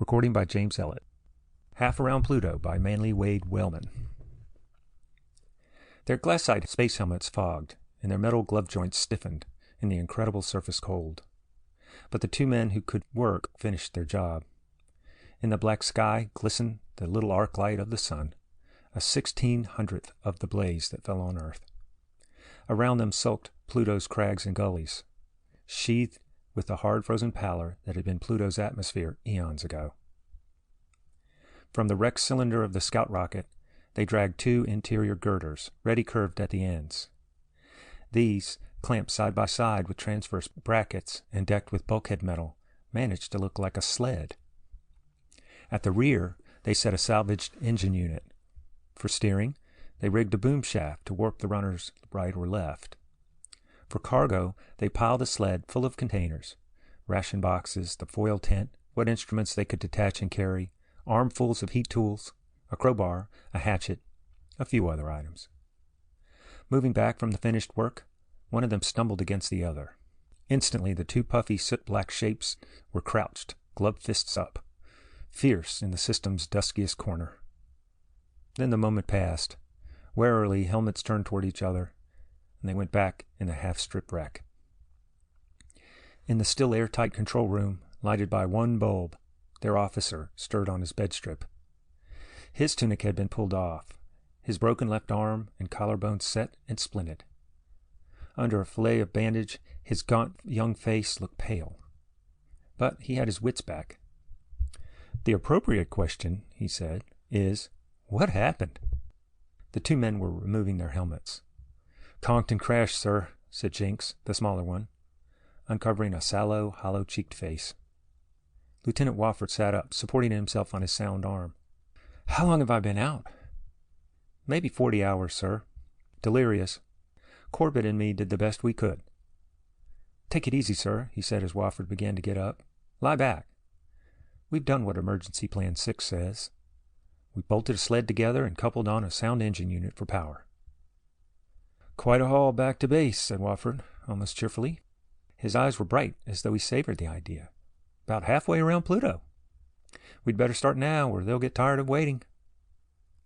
Recording by James Ellett. Half Around Pluto by Manly Wade Wellman. Their glassite space helmets fogged, and their metal glove joints stiffened in the incredible surface cold. But the two men who could work finished their job. In the black sky glistened the little arc light of the sun, a 1600th of the blaze that fell on Earth. Around them sulked Pluto's crags and gullies, sheathed with the hard frozen pallor that had been Pluto's atmosphere eons ago. From the wrecked cylinder of the scout rocket, they dragged two interior girders, ready curved at the ends. These, clamped side by side with transverse brackets and decked with bulkhead metal, managed to look like a sled. At the rear, they set a salvaged engine unit. For steering, they rigged a boom shaft to warp the runners right or left. For cargo, they piled a sled full of containers, ration boxes, the foil tent, what instruments they could detach and carry, armfuls of heat tools, a crowbar, a hatchet, a few other items. Moving back from the finished work, one of them stumbled against the other. Instantly, the two puffy, soot-black shapes were crouched, gloved fists up, fierce in the system's duskiest corner. Then the moment passed. Warily, helmets turned toward each other, and they went back in the half-strip wreck. In the still airtight control room, lighted by one bulb, their officer stirred on his bedstrip. His tunic had been pulled off, his broken left arm and collarbone set and splinted. Under a fillet of bandage, his gaunt young face looked pale. But he had his wits back. "The appropriate question," he said, "is, what happened?" The two men were removing their helmets. "Conked and crashed, sir," said Jinx, the smaller one, uncovering a sallow, hollow-cheeked face. Lieutenant Wofford sat up, supporting himself on his sound arm. "How long have I been out?" "Maybe 40 hours, sir. Delirious. Corbett and me did the best we could." "Take it easy, sir," he said as Wofford began to get up. "Lie back. We've done what Emergency Plan 6 says. We bolted a sled together and coupled on a sound engine unit for power." "Quite a haul back to base," said Wofford, almost cheerfully. His eyes were bright, as though he savored the idea. "About halfway around Pluto. We'd better start now, or they'll get tired of waiting."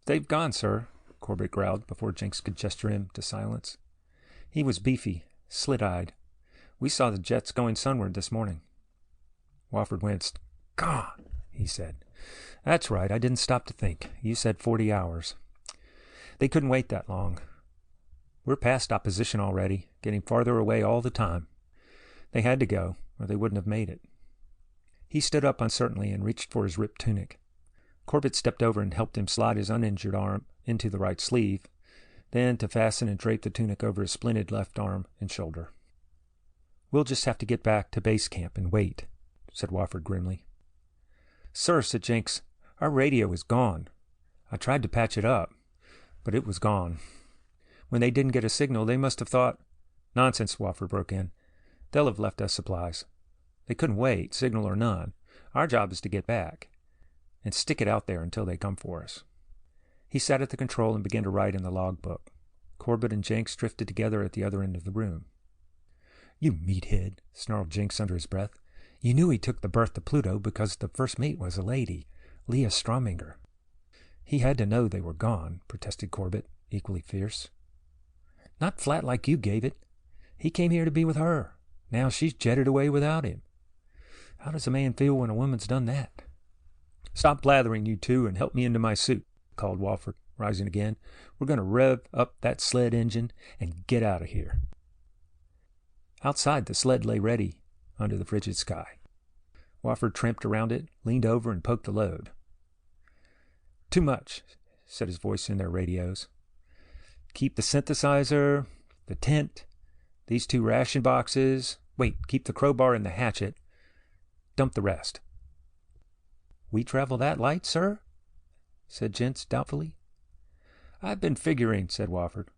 "They've gone, sir," Corbett growled before Jinx could gesture him to silence. He was beefy, slit-eyed. "We saw the jets going sunward this morning." Wofford winced. "Gone," he said. "That's right, I didn't stop to think. You said 40 hours. They couldn't wait that long. We're past opposition already, getting farther away all the time. They had to go, or they wouldn't have made it." He stood up uncertainly and reached for his ripped tunic. Corbett stepped over and helped him slide his uninjured arm into the right sleeve, then to fasten and drape the tunic over his splinted left arm and shoulder. "We'll just have to get back to base camp and wait," said Wofford grimly. "Sir," said Jinx, "our radio is gone. I tried to patch it up, but it was gone. When they didn't get a signal, they must have thought—" "Nonsense," Wofford broke in. "They'll have left us supplies. They couldn't wait, signal or none. Our job is to get back and stick it out there until they come for us." He sat at the control and began to write in the logbook. Corbett and Jinx drifted together at the other end of the room. "You meathead," snarled Jinx under his breath. "You knew he took the berth to Pluto because the first mate was a lady, Leah Strominger." "He had to know they were gone," protested Corbett, equally fierce. "Not flat like you gave it. He came here to be with her. Now she's jetted away without him. How does a man feel when a woman's done that?" "Stop blathering, you two, and help me into my suit," called Wofford, rising again. "We're going to rev up that sled engine and get out of here." Outside, the sled lay ready under the frigid sky. Wofford tramped around it, leaned over, and poked the load. "Too much," said his voice in their radios. "Keep the synthesizer, the tent, these two ration boxes. Wait, keep the crowbar and the hatchet. Dump the rest." "We travel that light, sir?" said Jinx doubtfully. "I've been figuring," said Wofford.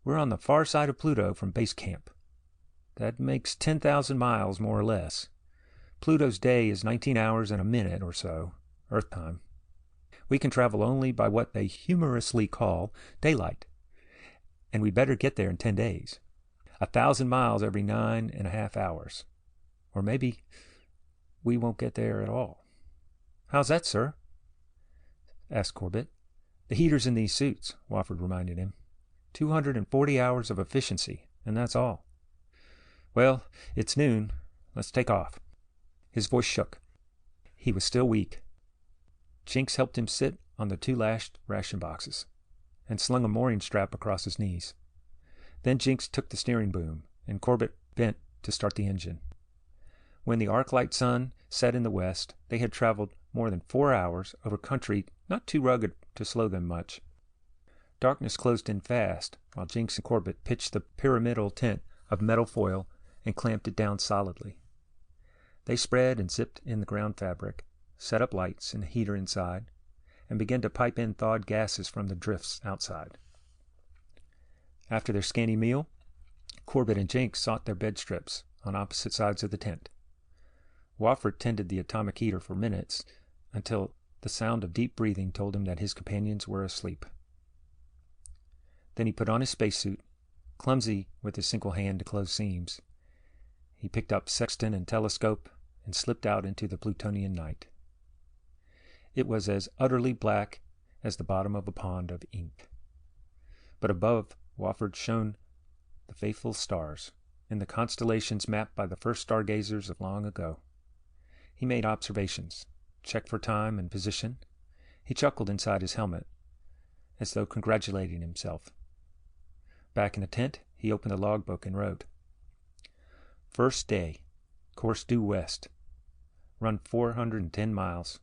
"We're on the far side of Pluto from base camp. That makes 10,000 miles, more or less. Pluto's day is 19 hours and a minute or so, Earth time. We can travel only by what they humorously call daylight, and we'd better get there in 10 days. 1,000 miles every 9.5 hours. Or maybe we won't get there at all." How's that, sir? Asked Corbett. The heaters in these suits, Wofford reminded him. 240 hours of efficiency, and that's all. Well, it's noon. Let's take off. His voice shook. He was still weak. Jinx helped him sit on the 2 lashed ration boxes and slung a mooring strap across his knees. Then Jinx took the steering boom, and Corbett bent to start the engine. When the arc-light sun set in the west, they had traveled more than 4 hours over country not too rugged to slow them much. Darkness closed in fast, while Jinx and Corbett pitched the pyramidal tent of metal foil and clamped it down solidly. They spread and zipped in the ground fabric, set up lights and a heater inside, and began to pipe in thawed gases from the drifts outside. After their scanty meal, Corbett and Jinx sought their bed strips on opposite sides of the tent. Wofford tended the atomic heater for minutes until the sound of deep breathing told him that his companions were asleep. Then he put on his spacesuit, clumsy with his single hand to close seams. He picked up sextant and telescope and slipped out into the Plutonian night. It was as utterly black as the bottom of a pond of ink. But above, Wofford shone the faithful stars, in the constellations mapped by the first stargazers of long ago. He made observations, checked for time and position. He chuckled inside his helmet, as though congratulating himself. Back in the tent, he opened the logbook and wrote, First day, course due west. Run 410 miles.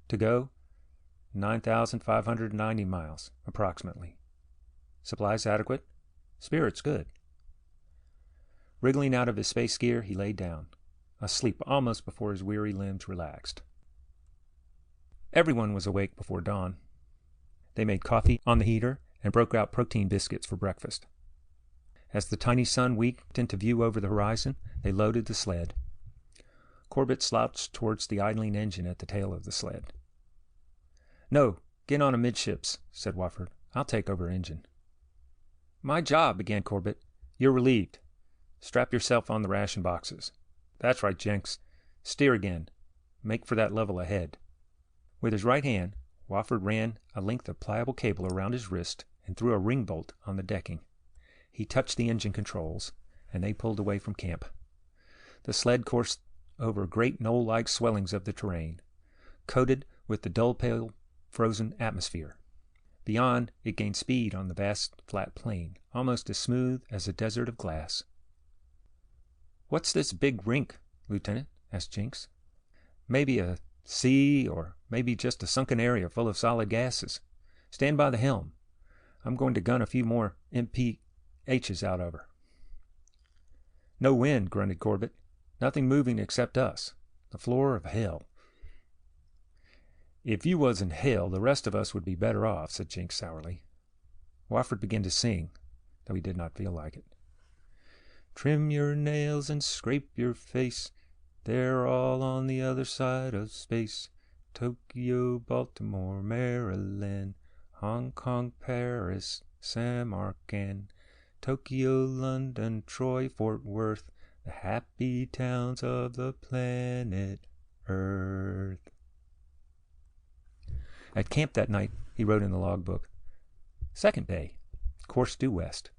To go, 9,590 miles, approximately. Supplies adequate. Spirits good. Wriggling out of his space gear, he lay down, asleep almost before his weary limbs relaxed. Everyone was awake before dawn. They made coffee on the heater and broke out protein biscuits for breakfast. As the tiny sun winked into view over the horizon, they loaded the sled. Corbett slouched towards the idling engine at the tail of the sled. No, get on amidships, said Wofford. I'll take over engine. My job, began Corbett. You're relieved. Strap yourself on the ration boxes. That's right, Jenks. Steer again. Make for that level ahead. With his right hand, Wofford ran a length of pliable cable around his wrist and threw a ring bolt on the decking. He touched the engine controls, and they pulled away from camp. The sled coursed over great knoll-like swellings of the terrain, coated with the dull pale frozen atmosphere. Beyond, it gained speed on the vast flat plain, almost as smooth as a desert of glass. What's this big rink, Lieutenant? Asked Jinx. Maybe a sea, or maybe just a sunken area full of solid gases. Stand by the helm. I'm going to gun a few more MPHs out of her. No wind, grunted Corbett. Nothing moving except us. The floor of hell. If you was in hell, the rest of us would be better off, said Jinx sourly. Wofford began to sing, though he did not feel like it. Trim your nails and scrape your face. They're all on the other side of space. Tokyo, Baltimore, Maryland, Hong Kong, Paris, Samarkand, Tokyo, London, Troy, Fort Worth, the happy towns of the planet Earth. At camp that night, he wrote in the logbook, Second day, course due west.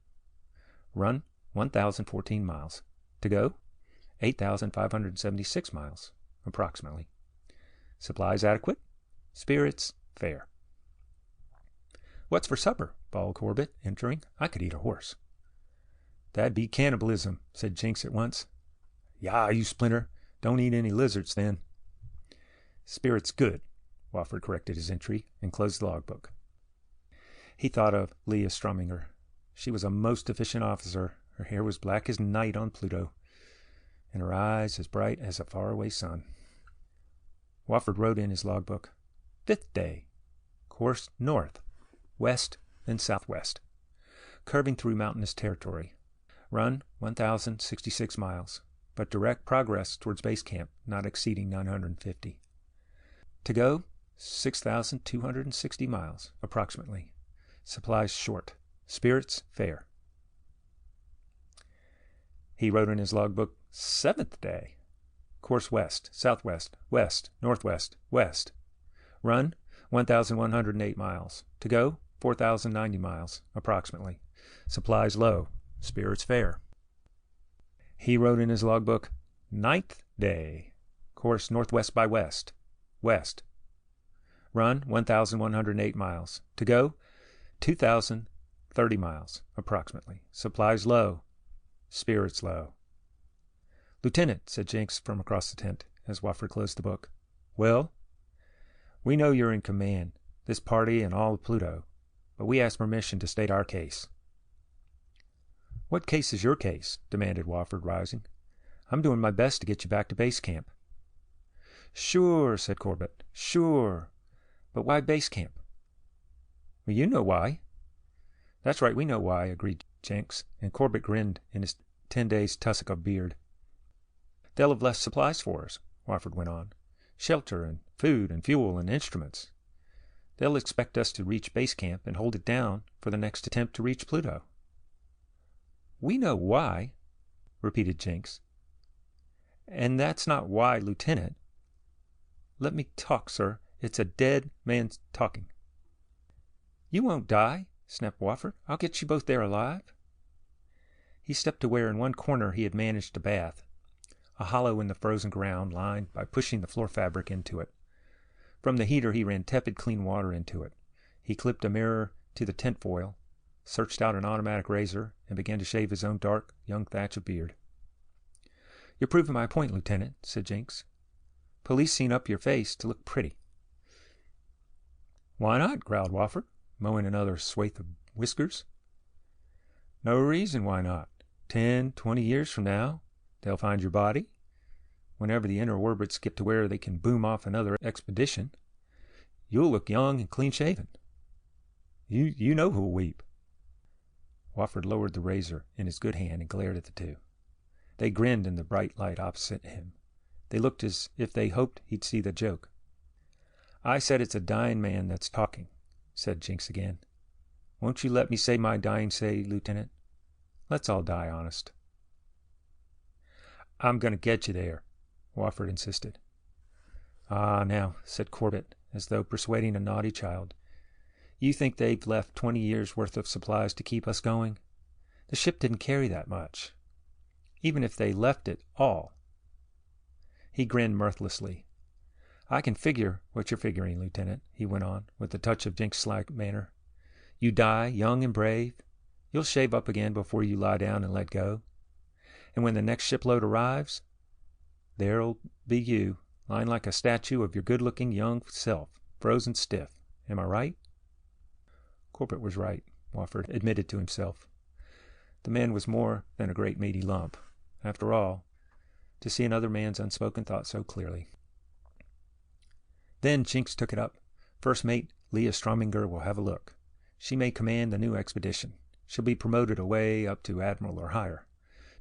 Run 1,014 miles. To go, 8,576 miles, approximately. Supplies adequate. Spirits fair. What's for supper? Bawled Corbett, entering. I could eat a horse. That'd be cannibalism, said Jinx at once. Yah, you splinter. Don't eat any lizards, then. Spirits good, Wofford corrected his entry and closed the logbook. He thought of Leah Strominger. She was a most efficient officer. Her hair was black as night on Pluto, and her eyes as bright as a faraway sun. Wofford wrote in his logbook, Fifth day, course north, west, then southwest, curving through mountainous territory. Run 1,066 miles, but direct progress towards base camp not exceeding 950. To go, 6,260 miles, approximately. Supplies short. Spirits fair. He wrote in his logbook, Seventh day. Course west, southwest, west, northwest, west. Run, 1,108 miles. To go, 4,090 miles, approximately. Supplies low. Spirits fair. He wrote in his logbook, 9th day. Course northwest by west. West. Run, 1,108 miles. To go, 2,030 miles, approximately. Supplies low. Spirits low. Lieutenant, said Jenks from across the tent, as Wofford closed the book. Well? We know you're in command, this party and all of Pluto, but we ask permission to state our case. What case is your case? Demanded Wofford, rising. I'm doing my best to get you back to base camp. Sure, said Corbett. Sure. But why base camp? Well, you know why. That's right, we know why, agreed Jenks, and Corbett grinned in his 10 days tussock of beard. They'll have left supplies for us, Wofford went on. Shelter and food and fuel and instruments. They'll expect us to reach base camp and hold it down for the next attempt to reach Pluto. We know why, repeated Jenks. And that's not why, Lieutenant. Let me talk, sir. It's a dead man talking. You won't die, snapped Wofford. I'll get you both there alive. He stepped to where in one corner he had managed a bath, a hollow in the frozen ground lined by pushing the floor fabric into it. From the heater he ran tepid clean water into it. He clipped a mirror to the tent foil, searched out an automatic razor, and began to shave his own dark, young thatch of beard. You're proving my point, Lieutenant, said Jenks. Police seen up your face to look pretty. Why not? Growled Wofford, mowing another swathe of whiskers. No reason why not. 10, 20 years from now, they'll find your body. Whenever the inner orbits get to where they can boom off another expedition, you'll look young and clean-shaven. You know who'll weep. Wofford lowered the razor in his good hand and glared at the two. They grinned in the bright light opposite him. They looked as if they hoped he'd see the joke. I said it's a dying man that's talking, said Jenks again. Won't you let me say my dying say, Lieutenant? Let's all die honest. I'm going to get you there, Wofford insisted. Ah, now, said Corbett, as though persuading a naughty child. You think they've left 20 years' worth of supplies to keep us going? The ship didn't carry that much. Even if they left it all. He grinned mirthlessly. I can figure what you're figuring, Lieutenant, he went on, with a touch of Jenks' sly manner. You die, young and brave. You'll shave up again before you lie down and let go. And when the next shipload arrives, there'll be you, lying like a statue of your good-looking young self, frozen stiff. Am I right? Corbett was right, Wofford admitted to himself. The man was more than a great meaty lump, after all, to see another man's unspoken thought so clearly. Then Jenks took it up. First mate Leah Strominger will have a look. She may command the new expedition. She'll be promoted away up to admiral or higher.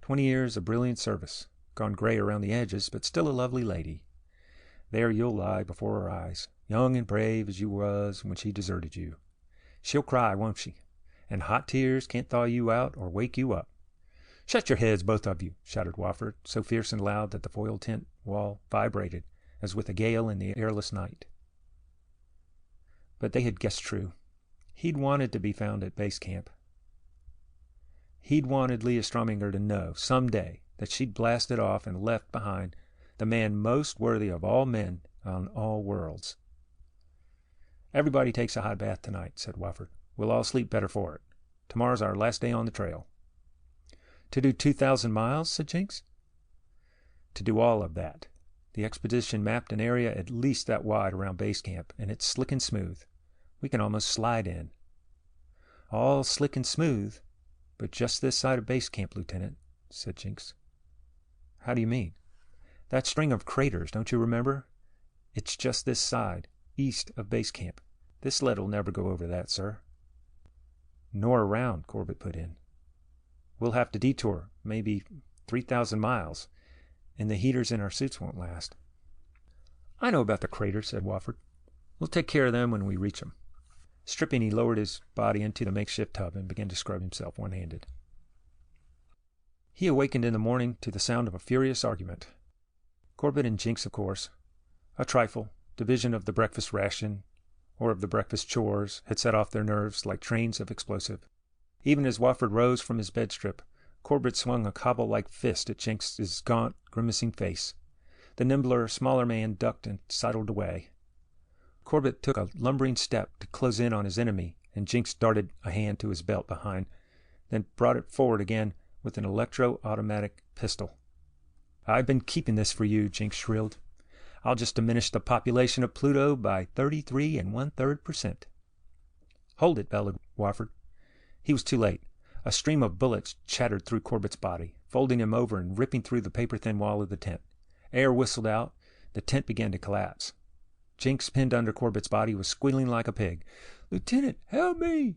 20 years of brilliant service, gone gray around the edges, but still a lovely lady. There you'll lie before her eyes, young and brave as you was when she deserted you. She'll cry, won't she? And hot tears can't thaw you out or wake you up. Shut your heads, both of you, shouted Wofford, so fierce and loud that the foil tent wall vibrated as with a gale in the airless night. But they had guessed true. He'd wanted to be found at base camp. He'd wanted Leah Strominger to know, some day, that she'd blasted off and left behind the man most worthy of all men on all worlds. Everybody takes a hot bath tonight, said Wofford. We'll all sleep better for it. Tomorrow's our last day on the trail. To do 2,000 miles, said Jenks. To do all of that. The expedition mapped an area at least that wide around base camp, and it's slick and smooth. We can almost slide in. All slick and smooth, but just this side of base camp, Lieutenant, said Jenks. How do you mean? That string of craters, don't you remember? It's just this side, east of base camp. This sled'll never go over that, sir. Nor around, Corbett put in. We'll have to detour, maybe 3,000 miles, and the heaters in our suits won't last. I know about the craters, said Wofford. We'll take care of them when we reach them. Stripping, he lowered his body into the makeshift tub and began to scrub himself one-handed. He awakened in the morning to the sound of a furious argument. Corbett and Jinx, of course. A trifle, division of the breakfast ration, or of the breakfast chores, had set off their nerves like trains of explosive. Even as Wofford rose from his bedstrip, Corbett swung a cobble-like fist at Jinx's gaunt, grimacing face. The nimbler, smaller man ducked and sidled away. Corbett took a lumbering step to close in on his enemy, and Jinx darted a hand to his belt behind, then brought it forward again with an electro-automatic pistol. "I've been keeping this for you," Jinx shrilled. "I'll just diminish the population of Pluto by 33 1/3%. "Hold it," bellowed Wofford. He was too late. A stream of bullets chattered through Corbett's body, folding him over and ripping through the paper-thin wall of the tent. Air whistled out. The tent began to collapse. Jinx, pinned under Corbett's body, was squealing like a pig. "Lieutenant, help me!"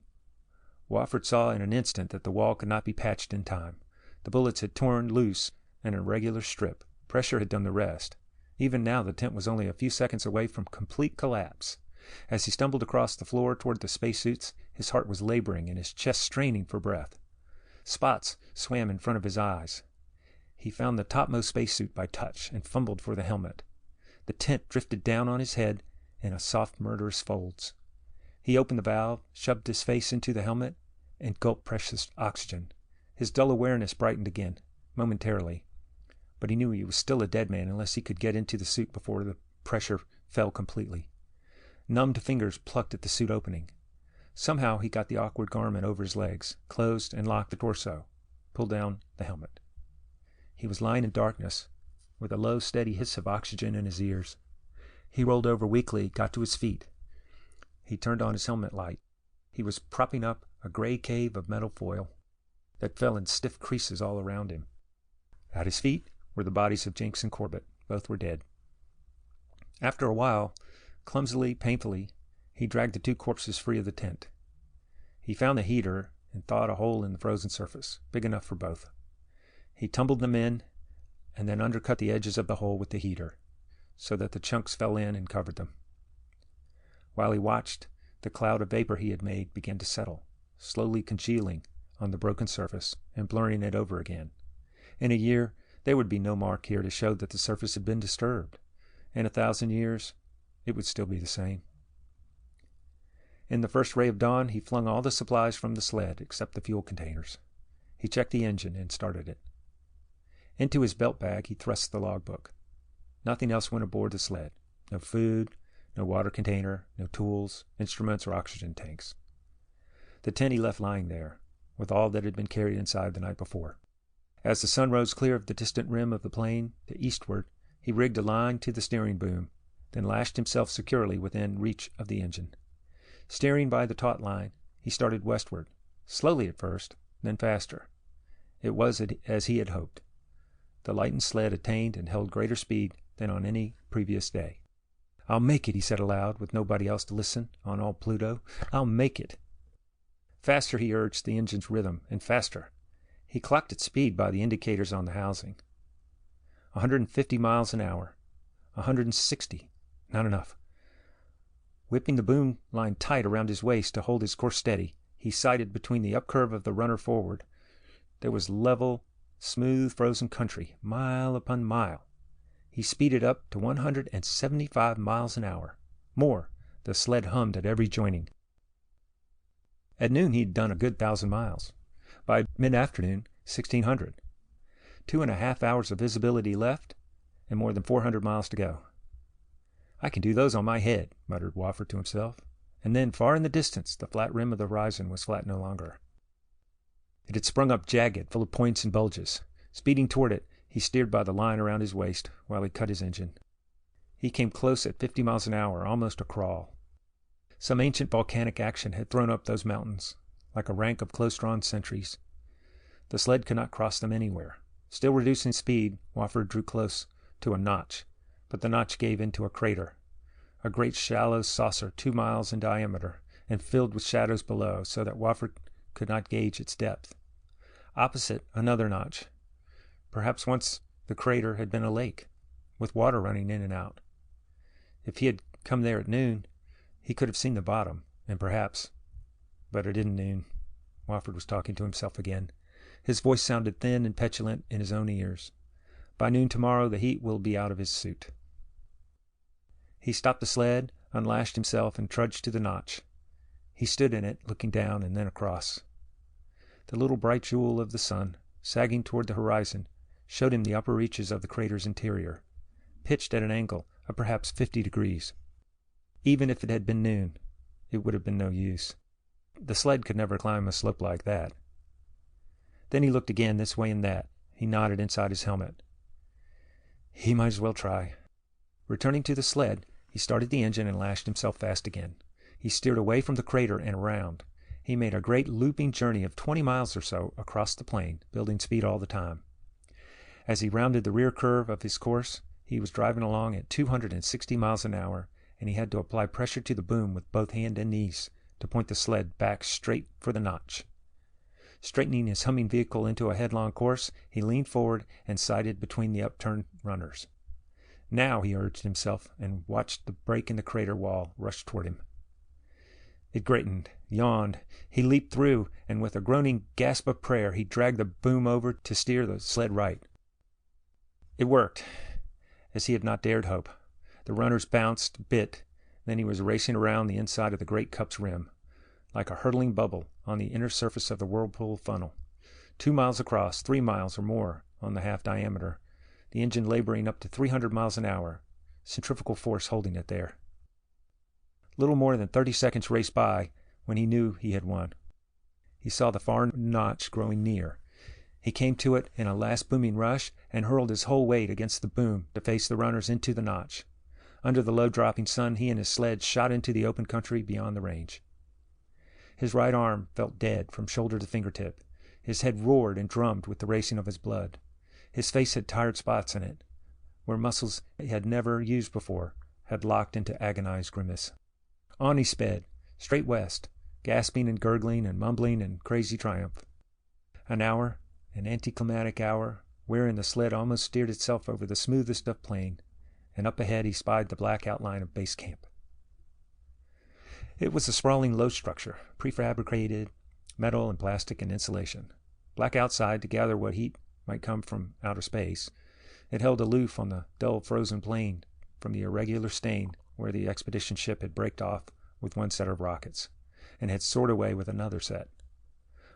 Wofford saw in an instant that the wall could not be patched in time. The bullets had torn loose in a regular strip. Pressure had done the rest. Even now the tent was only a few seconds away from complete collapse. As he stumbled across the floor toward the spacesuits, his heart was laboring and his chest straining for breath. Spots swam in front of his eyes. He found the topmost spacesuit by touch and fumbled for the helmet. The tent drifted down on his head in a soft, murderous folds. He opened the valve, shoved his face into the helmet, and gulped precious oxygen. His dull awareness brightened again, momentarily. But he knew he was still a dead man unless he could get into the suit before the pressure fell completely. Numbed fingers plucked at the suit opening. Somehow he got the awkward garment over his legs, closed and locked the torso, pulled down the helmet. He was lying in darkness, with a low, steady hiss of oxygen in his ears. He rolled over weakly, got to his feet. He turned on his helmet light. He was propping up a gray cave of metal foil that fell in stiff creases all around him. At his feet were the bodies of Jinx and Corbett. Both were dead. After a while, clumsily, painfully, he dragged the two corpses free of the tent. He found the heater and thawed a hole in the frozen surface, big enough for both. He tumbled them in and then undercut the edges of the hole with the heater, so that the chunks fell in and covered them. While he watched, the cloud of vapor he had made began to settle, slowly congealing on the broken surface and blurring it over again. In a year, there would be no mark here to show that the surface had been disturbed. In 1,000 years, it would still be the same. In the first ray of dawn, he flung all the supplies from the sled except the fuel containers. He checked the engine and started it. Into his belt bag, he thrust the logbook. Nothing else went aboard the sled. No food, no water container, no tools, instruments, or oxygen tanks. The tent he left lying there, with all that had been carried inside the night before. As the sun rose clear of the distant rim of the plain to eastward, he rigged a line to the steering boom, then lashed himself securely within reach of the engine. Steering by the taut line, he started westward, slowly at first, then faster. It was as he had hoped. The lightened sled attained and held greater speed than on any previous day. "I'll make it," he said aloud, with nobody else to listen on all Pluto. "I'll make it." Faster he urged the engine's rhythm, and faster. He clocked its speed by the indicators on the housing. 150 miles an hour. 160. Not enough. Whipping the boom line tight around his waist to hold his course steady, he sighted between the upcurve of the runner forward. There was level, smooth, frozen country, mile upon mile. He speeded up to 175 miles an hour. More, the sled hummed at every joining. At noon he'd done a good 1,000 miles. By mid-afternoon, 1,600. 2.5 hours of visibility left, and more than 400 miles to go. "I can do those on my head," muttered Wofford to himself. And then, far in the distance, the flat rim of the horizon was flat no longer. It had sprung up jagged, full of points and bulges. Speeding toward it, he steered by the line around his waist while he cut his engine. He came close at 50 miles an hour, almost a crawl. Some ancient volcanic action had thrown up those mountains, like a rank of close-drawn sentries. The sled could not cross them anywhere. Still reducing speed, Wofford drew close to a notch, but the notch gave into a crater, a great shallow saucer 2 miles in diameter and filled with shadows below, so that Wofford could not gauge its depth. Opposite, another notch. Perhaps once the crater had been a lake, with water running in and out. If he had come there at noon, he could have seen the bottom, and perhaps... But it isn't noon. Wofford was talking to himself again. His voice sounded thin and petulant in his own ears. By noon tomorrow, the heat will be out of his suit. He stopped the sled, unlashed himself, and trudged to the notch. He stood in it, looking down and then across. The little bright jewel of the sun, sagging toward the horizon, showed him the upper reaches of the crater's interior, pitched at an angle of perhaps 50 degrees. Even if it had been noon, it would have been no use. The sled could never climb a slope like that. Then he looked again this way and that. He nodded inside his helmet. He might as well try. Returning to the sled, he started the engine and lashed himself fast again. He steered away from the crater and around. He made a great looping journey of 20 miles or so across the plain, building speed all the time. As he rounded the rear curve of his course, he was driving along at 260 miles an hour, and he had to apply pressure to the boom with both hand and knees to point the sled back straight for the notch. Straightening his humming vehicle into a headlong course, he leaned forward and sighted between the upturned runners. Now, he urged himself, and watched the break in the crater wall rush toward him. It grated, yawned. He leaped through, and with a groaning gasp of prayer, he dragged the boom over to steer the sled right. It worked, as he had not dared hope. The runners bounced, bit, then he was racing around the inside of the great cup's rim, like a hurtling bubble on the inner surface of the whirlpool funnel. 2 miles across, 3 miles or more on the half diameter, the engine laboring up to 300 miles an hour, centrifugal force holding it there. Little more than 30 seconds raced by when he knew he had won. He saw the far notch growing near. He came to it in a last booming rush and hurled his whole weight against the boom to face the runners into the notch. Under the low-dropping sun, he and his sled shot into the open country beyond the range. His right arm felt dead from shoulder to fingertip. His head roared and drummed with the racing of his blood. His face had tired spots in it, where muscles he had never used before had locked into agonized grimace. On he sped, straight west, gasping and gurgling and mumbling in crazy triumph. An hour, an anticlimactic hour, wherein the sled almost steered itself over the smoothest of plain, and up ahead he spied the black outline of base camp. It was a sprawling low structure, prefabricated metal and plastic and insulation. Black outside to gather what heat might come from outer space, it held aloof on the dull frozen plain from the irregular stain where the expedition ship had braked off with one set of rockets, and had soared away with another set.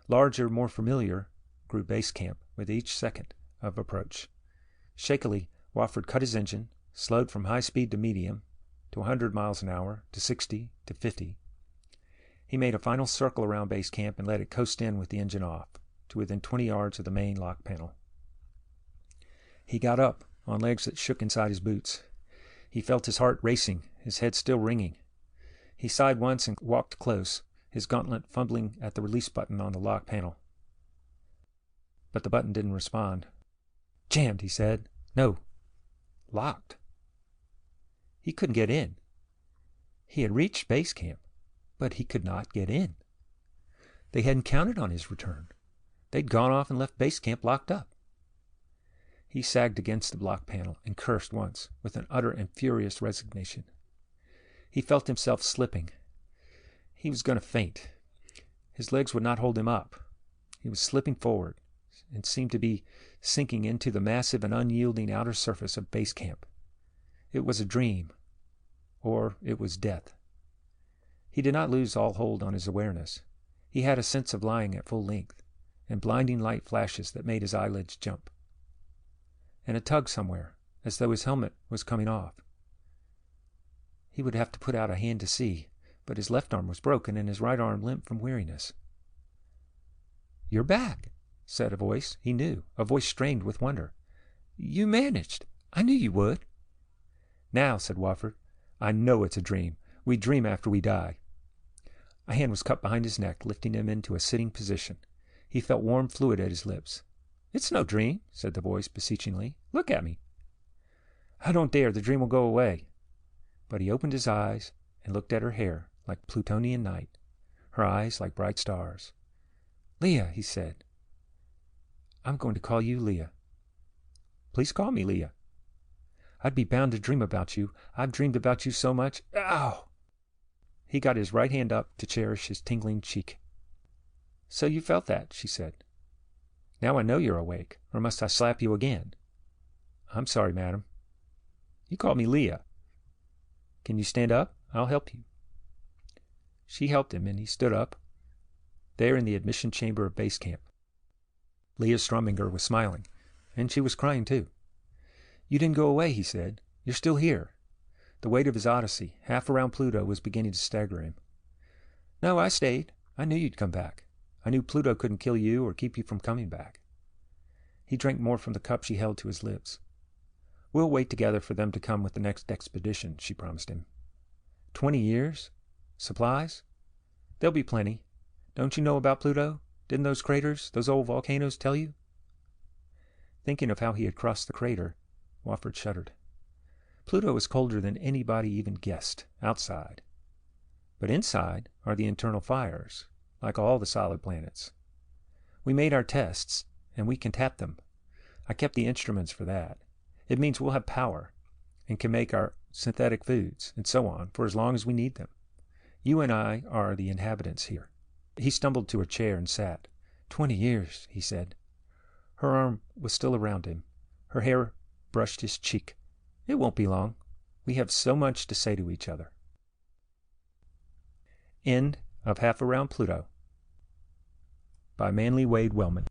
Larger, more familiar, grew base camp with each second of approach. Shakily, Wofford cut his engine, slowed from high speed to medium, to 100 miles an hour, to 60, to 50. He made a final circle around base camp and let it coast in with the engine off, to within 20 yards of the main lock panel. He got up, on legs that shook inside his boots. He felt his heart racing, his head still ringing. He sighed once and walked close, his gauntlet fumbling at the release button on the lock panel. But the button didn't respond. Jammed, he said. No. Locked. He couldn't get in. He had reached base camp, but he could not get in. They hadn't counted on his return. They'd gone off and left base camp locked up. He sagged against the block panel and cursed once with an utter and furious resignation. He felt himself slipping. He was going to faint. His legs would not hold him up. He was slipping forward and seemed to be sinking into the massive and unyielding outer surface of base camp. It was a dream, or it was death. He did not lose all hold on his awareness. He had a sense of lying at full length, and blinding light flashes that made his eyelids jump. And a tug somewhere, as though his helmet was coming off. He would have to put out a hand to see, but his left arm was broken and his right arm limp from weariness. "You're back," said a voice he knew, a voice strained with wonder. "You managed. I knew you would." "Now," said Wofford, "I know it's a dream. We dream after we die." A hand was cut behind his neck, lifting him into a sitting position. He felt warm fluid at his lips. "It's no dream," said the voice beseechingly. "Look at me." "I don't dare. The dream will go away." But he opened his eyes and looked at her hair like Plutonian night, her eyes like bright stars. "Leah," he said. "I'm going to call you Leah." "Please call me Leah." "I'd be bound to dream about you. I've dreamed about you so much. Ow!" He got his right hand up to cherish his tingling cheek. "So you felt that," she said. "Now I know you're awake, or must I slap you again?" I'm sorry, madam. You called me Leah. Can you stand up? I'll help you. She helped him, and he stood up, there in the admission chamber of base camp. Leah Strominger was smiling, and she was crying too. You didn't go away, he said. You're still here. The weight of his odyssey, half around Pluto, was beginning to stagger him. No, I stayed. I knew you'd come back. I knew Pluto couldn't kill you or keep you from coming back. He drank more from the cup she held to his lips. We'll wait together for them to come with the next expedition, she promised him. 20 years? Supplies? There'll be plenty. Don't you know about Pluto? Didn't those craters, those old volcanoes tell you? Thinking of how he had crossed the crater, Wofford shuddered. Pluto is colder than anybody even guessed, outside. But inside are the internal fires, like all the solid planets. We made our tests, and we can tap them. I kept the instruments for that. It means we'll have power, and can make our synthetic foods, and so on, for as long as we need them. You and I are the inhabitants here. He stumbled to a chair and sat. 20 years, he said. Her arm was still around him. Her hair brushed his cheek. It won't be long. We have so much to say to each other. End of Half Around Pluto by Manly Wade Wellman.